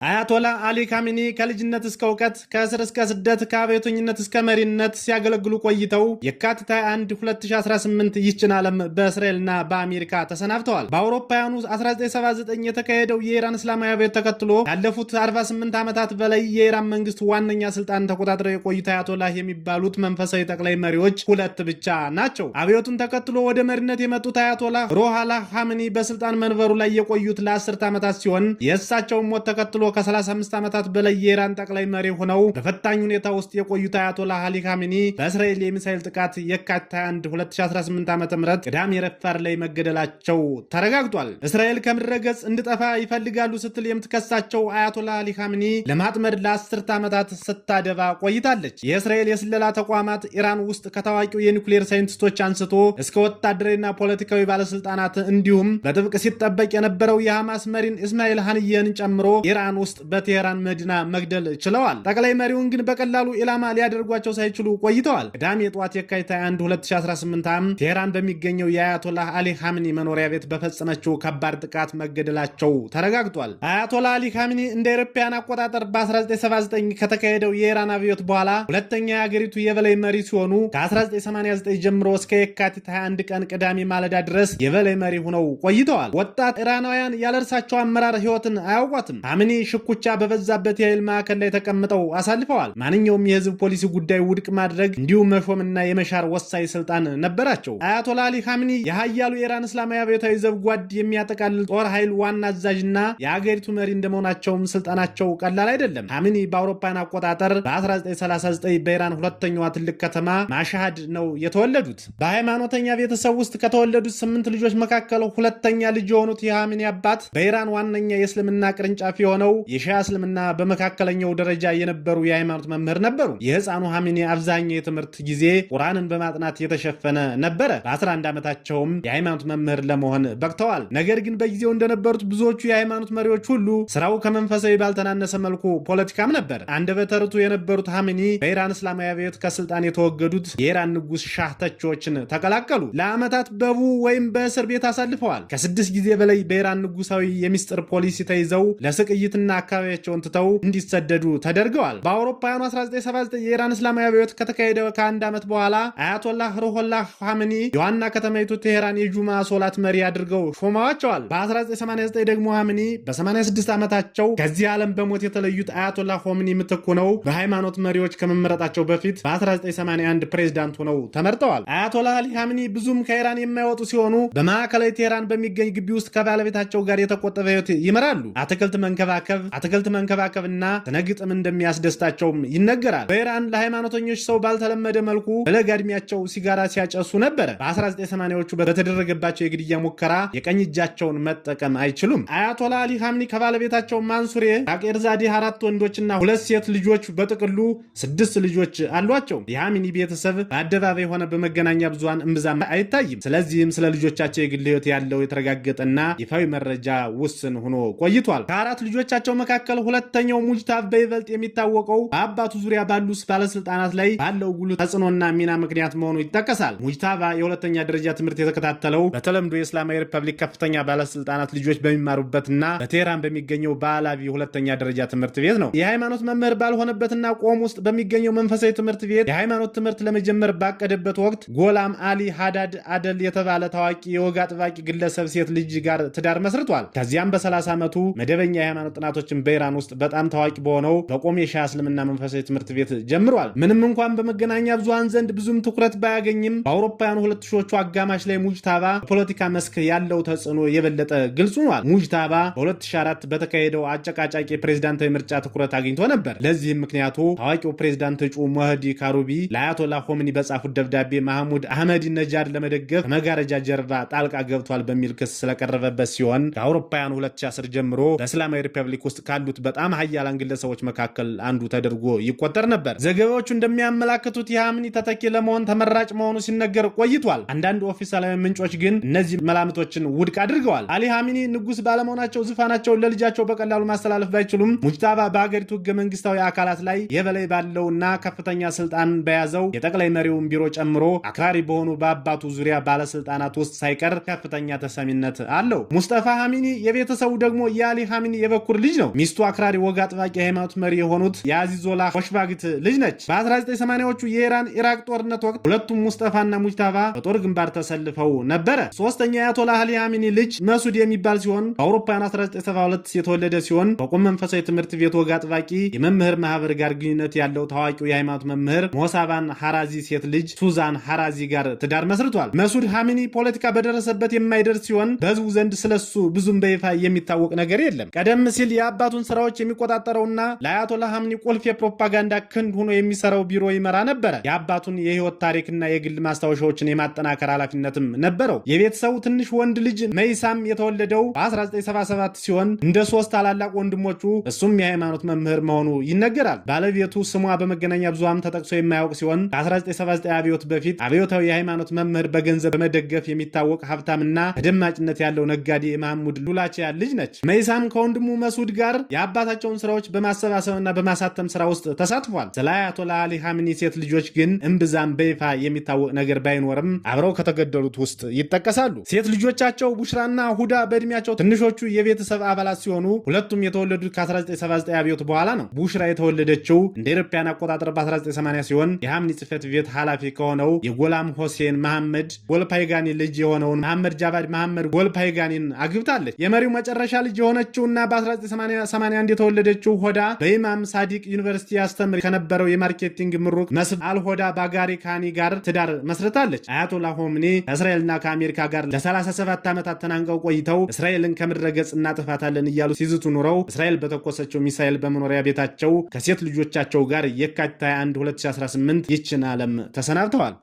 አያቶላ አሊ ካሚኒ ከልጅነት እስከ እውቀት ከእስር እስከ ስደት ከአብዮተኝነት እስከ መሪነት ሲያገለግሉ ቆይተው የካቲት 1 2018 ይህችን ዓለም በእስራኤልና በአሜሪካ ተሰናብተዋል። በአውሮፓውያኑ 1979 የተካሄደው የኢራን እስላማዊ አብዮት ተከትሎ ያለፉት 48 ዓመታት በላይ የኢራን መንግስት ዋነኛ ስልጣን ተቆጣጥረው የቆዩት አያቶላህ የሚባሉት መንፈሳዊ ጠቅላይ መሪዎች ሁለት ብቻ ናቸው። አብዮቱን ተከትሎ ወደ መሪነት የመጡት አያቶላህ ሩሆላ ኻሜኒ በስልጣን መንበሩ ላይ የቆዩት ለ10 ዓመታት ሲሆን የእሳቸውን ሞት ተከትሎ ከ35 ዓመታት በላይ የኢራን ጠቅላይ መሪ ሆነው በፈታኝ ሁኔታ ውስጥ የቆዩት አያቶላህ አሊ ካሚኒ በእስራኤል የሚሳኤል ጥቃት የካቲት 1 2018 ዓ.ም ቅዳሜ ረፋድ ላይ መገደላቸው ተረጋግጧል። እስራኤል ከምድረ ገጽ እንድጠፋ ይፈልጋሉ ስትል የምትከሳቸው አያቶላህ አሊ ካሚኒ ለማጥመድ ለ10 ዓመታት ስታደባ ቆይታለች። የእስራኤል የስለላ ተቋማት ኢራን ውስጥ ከታዋቂው የኒውክሌር ሳይንቲስቶች አንስቶ እስከ ወታደራዊና ፖለቲካዊ ባለስልጣናት እንዲሁም በጥብቅ ሲጠበቅ የነበረው የሐማስ መሪን እስማኤል ሀኒየን ጨምሮ ኢራን ውስጥ በቴህራን መዲና መግደል ችለዋል። ጠቅላይ መሪውን ግን በቀላሉ ኢላማ ሊያደርጓቸው ሳይችሉ ቆይተዋል። ቅዳሜ ጠዋት የካቲት 1 2018 ዓ.ም ቴህራን በሚገኘው የአያቶላህ አሊ ካሚኒ መኖሪያ ቤት በፈጸመችው ከባድ ጥቃት መገደላቸው ተረጋግጧል። አያቶላህ አሊ ካሚኒ እንደ አውሮፓውያን አቆጣጠር በ1979 ከተካሄደው የኢራን አብዮት በኋላ ሁለተኛ የአገሪቱ የበላይ መሪ ሲሆኑ ከ1989 ጀምሮ እስከ የካቲት 21 ቀን ቅዳሜ ማለዳ ድረስ የበላይ መሪ ሆነው ቆይተዋል። ወጣት ኢራናውያን ያለ እርሳቸው አመራር ህይወትን አያውቋትም። ካሚኒ ሽኩቻ በበዛበት የኃይል ማዕከል ላይ ተቀምጠው አሳልፈዋል። ማንኛውም የህዝብ ፖሊሲ ጉዳይ ውድቅ ማድረግ እንዲሁም መሾምና የመሻር ወሳኝ ስልጣን ነበራቸው። አያቶላህ አሊ ካሚኒ የሀያሉ የኢራን እስላማዊ አብዮታዊ ዘብ ጓድ የሚያጠቃልል ጦር ኃይል ዋና አዛዥና የአገሪቱ መሪ እንደመሆናቸውም ስልጣናቸው ቀላል አይደለም። ካሚኒ በአውሮፓውያን አቆጣጠር በ1939 በኢራን ሁለተኛዋ ትልቅ ከተማ ማሻሃድ ነው የተወለዱት። በሃይማኖተኛ ቤተሰብ ውስጥ ከተወለዱት 8 ልጆች መካከል ሁለተኛ ልጅ የሆኑት የካሚኒ አባት በኢራን ዋነኛ የእስልምና ቅርንጫፍ የሆነው የሺዓ እስልምና በመካከለኛው ደረጃ የነበሩ የሃይማኖት መምህር ነበሩ። የህፃኑ ካሚኒ አብዛኛው የትምህርት ጊዜ ቁርአንን በማጥናት የተሸፈነ ነበረ። በ11 ዓመታቸውም የሃይማኖት መምህር ለመሆን በቅተዋል። ነገር ግን በጊዜው እንደነበሩት ብዙዎቹ የሃይማኖት መሪዎች ሁሉ ስራው ከመንፈሳዊ ባልተናነሰ መልኩ ፖለቲካም ነበር። አንደበተ ርቱዕ የነበሩት ካሚኒ በኢራን እስላማዊ አብዮት ከስልጣን የተወገዱት የኢራን ንጉስ ሻህ ተቺዎችን ተቀላቀሉ። ለዓመታት በቡ ወይም በእስር ቤት አሳልፈዋል። ከ6 ጊዜ በላይ በኢራን ንጉሳዊ የሚስጥር ፖሊሲ ተይዘው ለስቅይትና አካባቢያቸውን ትተው እንዲሰደዱ ተደርገዋል። በአውሮፓውያኑ 1979 የኢራን እስላማዊ አብዮት ከተካሄደ ከአንድ ዓመት በኋላ አያቶላህ ሩሆላ ኻሜኒ የዋና ከተማይቱ ቴህራን የጁማ ሶላት መሪ አድርገው ሾመዋቸዋል። በ1989 ደግሞ ኻሜኒ በ86 ዓመታቸው ከዚህ ዓለም በሞት የተለዩት አያቶላህ ኻሜኒ ምትክ ሆነው በሃይማኖት መሪዎች ከመመረጣቸው በፊት በ1981 ፕሬዝዳንት ሆነው ተመርጠዋል። አያቶላህ አሊ ኻሜኒ ብዙም ከኢራን የማይወጡ ሲሆኑ በማዕከላዊ ቴህራን በሚገኝ ግቢ ውስጥ ከባለቤታቸው ጋር የተቆጠበ ህይወት ይመራሉ። አትክልት መንከባከብና ስነግጥም እንደሚያስደስታቸውም ይነገራል። በኢራን ለሃይማኖተኞች ሰው ባልተለመደ መልኩ በለጋ ዕድሜያቸው ሲጋራ ሲያጨሱ ነበረ። በ1980ዎቹ በተደረገባቸው የግድያ ሙከራ የቀኝ እጃቸውን መጠቀም አይችሉም። አያቶላህ አሊ ኻሜኒ ከባለቤታቸው ማንሱሬ ባቄርዛዴ 4 ወንዶችና 2 ሴት ልጆች በጥቅሉ 6 ልጆች አሏቸው። የኻሜኒ ቤተሰብ በአደባባይ ሆነ በመገናኛ ብዙሃን እምብዛም አይታይም። ስለዚህም ስለ ልጆቻቸው የግል ህይወት ያለው የተረጋገጠና ይፋዊ መረጃ ውስን ሆኖ ቆይቷል። ከ4 ልጆቻቸው መካከል ሁለተኛው ሙጅታባ በይበልጥ የሚታወቀው በአባቱ ዙሪያ ባሉ ባለስልጣናት ላይ ባለው ጉልህ ተጽዕኖና ሚና ምክንያት መሆኑ ይጠቀሳል። ሙጅታባ የሁለተኛ ደረጃ ትምህርት የተከታተለው በተለምዶ የእስላማዊ ሪፐብሊክ ከፍተኛ ባለስልጣናት ልጆች በሚማሩበትና በቴህራን በሚገኘው በአላቪ ሁለተኛ ደረጃ ትምህርት ቤት ነው። የሃይማኖት መምህር ባልሆነበትና ቆም ውስጥ በሚገኘው መንፈሳዊ ትምህርት ቤት የሃይማኖት ትምህርት ለመጀመር ባቀደበት ወቅት ጎላም አሊ ሃዳድ አደል የተባለ ታዋቂ የወግ አጥባቂ ግለሰብ ሴት ልጅ ጋር ትዳር መስርቷል። ከዚያም በ30 ዓመቱ መደበኛ የሃይማኖት ጥናቶችን በኢራን ውስጥ በጣም ታዋቂ በሆነው በቆም የሺዓ እስልምና መንፈሳዊ ትምህርት ቤት ጀምሯል። ምንም እንኳን በመገናኛ ብዙሃን ዘንድ ብዙም ትኩረት ባያገኝም በአውሮፓውያኑ 2000ዎቹ አጋማሽ ላይ ሙጅታባ በፖለቲካ መስክ ያለው ተጽዕኖ የበለጠ ግልጽ ሆኗል። ሙጅታባ በ2004 በተካሄደው አጨቃጫቂ ፕሬዝዳንታዊ ምርጫ ትኩረት አግኝቶ ነበር። ለዚህም ምክንያቱ ታዋቂው ፕሬዝዳንት እጩ መህዲ ካሩቢ ለአያቶላህ ኻሜኒ በጻፉት ደብዳቤ ማህሙድ አህመዲ ነጃድ ለመደገፍ ከመጋረጃ ጀርባ ጣልቃ ገብቷል በሚል ክስ ስለቀረበበት ሲሆን ከአውሮፓውያኑ 2010 ጀምሮ በእስላማዊ ሪፐብሊክ ውስጥ ካሉት በጣም ሀያላን ግለሰቦች መካከል አንዱ ተደርጎ ይቆጠር ነበር። ዘገባዎቹ እንደሚያመላክቱት የኻሜኒ ተተኪ ለመሆን ተመራጭ መሆኑ ሲነገር ቆይቷል። አንዳንድ ኦፊሳላዊ ምንጮች ግን እነዚህ መላምቶችን ውድቅ አድርገዋል። አሊ ኻሜኒ ንጉስ ባለመሆናቸው ዙፋናቸውን ለልጃቸው በቀላሉ ማስተላለፍ ባይችሉም ሙጅታባ በአገሪቱ ህገ መንግስታዊ አካላት ላይ የበላይ ባለውና ከፍተኛ ስልጣን በያዘው የጠቅላይ መሪውን ቢሮ ጨምሮ አክራሪ በሆኑ በአባቱ ዙሪያ ባለስልጣናት ውስጥ ሳይቀር ከፍተኛ ተሰሚነት አለው። ሙስጠፋ ኻሜኒ የቤተሰቡ ደግሞ የአሊ ኻሜኒ የበኩር ልጅ ነው። ነው። ሚስቱ አክራሪ ወግ አጥባቂ የሃይማኖት መሪ የሆኑት የአዚዞላ ሆሽባግት ልጅ ነች። በ1980ዎቹ የኢራን ኢራቅ ጦርነት ወቅት ሁለቱም ሙስጠፋና ሙጅታባ በጦር ግንባር ተሰልፈው ነበረ። ሶስተኛው የአያቶላህ አሊ ኻሜኒ ልጅ መሱድ የሚባል ሲሆን በአውሮፓውያን 1972 የተወለደ ሲሆን በቁም መንፈሳዊ ትምህርት ቤት ወግ አጥባቂ የመምህር ማህበር ጋር ግንኙነት ያለው ታዋቂው የሃይማኖት መምህር ሞሳባን ሐራዚ ሴት ልጅ ሱዛን ሐራዚ ጋር ትዳር መስርቷል። መሱድ ኻሜኒ ፖለቲካ በደረሰበት የማይደርስ ሲሆን በህዝቡ ዘንድ ስለሱ ብዙም በይፋ የሚታወቅ ነገር የለም። ቀደም ሲል የአባቱን ስራዎች የሚቆጣጠረውና ለአያቶላህ ኻሜኒ ቁልፍ የፕሮፓጋንዳ ክንድ ሆኖ የሚሰራው ቢሮ ይመራ ነበረ። የአባቱን የህይወት ታሪክና የግል ማስታወሻዎችን የማጠናከር ኃላፊነትም ነበረው። የቤተሰቡ ትንሽ ወንድ ልጅ መይሳም የተወለደው በ1977 ሲሆን እንደ ሶስት ታላላቅ ወንድሞቹ እሱም የሃይማኖት መምህር መሆኑ ይነገራል። ባለቤቱ ስሟ በመገናኛ ብዙሃን ተጠቅሶ የማያውቅ ሲሆን ከ1979 አብዮት በፊት አብዮታዊ የሃይማኖት መምህር በገንዘብ በመደገፍ የሚታወቅ ሀብታምና ተደማጭነት ያለው ነጋዴ የማህሙድ ሉላቺያ ልጅ ነች። መይሳም ከወንድሙ መሱድ ጋር የአባታቸውን ስራዎች በማሰባሰብና በማሳተም ስራ ውስጥ ተሳትፏል። ስለ አያቶላህ አሊ ኻሜኒ ሴት ልጆች ግን እምብዛም በይፋ የሚታወቅ ነገር ባይኖርም አብረው ከተገደሉት ውስጥ ይጠቀሳሉ። ሴት ልጆቻቸው ቡሽራና ሁዳ በእድሜያቸው ትንሾቹ የቤተሰብ አባላት ሲሆኑ ሁለቱም የተወለዱት ከ1979 አብዮት በኋላ ነው። ቡሽራ የተወለደችው እንደ አውሮፓውያን አቆጣጠር በ1980 ሲሆን የኻሜኒ ጽሕፈት ቤት ኃላፊ ከሆነው የጎላም ሆሴን መሐመድ ጎልፓይጋኒ ልጅ የሆነውን መሐመድ ጃቫድ መሐመድ ጎልፓይጋኒን አግብታለች። የመሪው መጨረሻ ልጅ የሆነችውና በ1981 የተወለደችው ሆዳ በኢማም ሳዲቅ ዩኒቨርሲቲ ያስተምር ከነበረው የማርኬቲንግ ምሩቅ መስብ አልሆዳ ባጋሪ ካኒ ጋር ትዳር መስርታለች። አያቶላህ ኻሜኒ ከእስራኤልና ከአሜሪካ ጋር ለ37 ዓመታት ተናንቀው ቆይተው እስራኤልን ከምድረ ገጽ እናጥፋታለን እያሉ ሲዝቱ ኑረው እስራኤል በተኮሰችው ሚሳኤል በመኖሪያ ቤታቸው ከሴት ልጆቻቸው ጋር የካቲት 21 2018 ይችን ዓለም ተሰናብተዋል።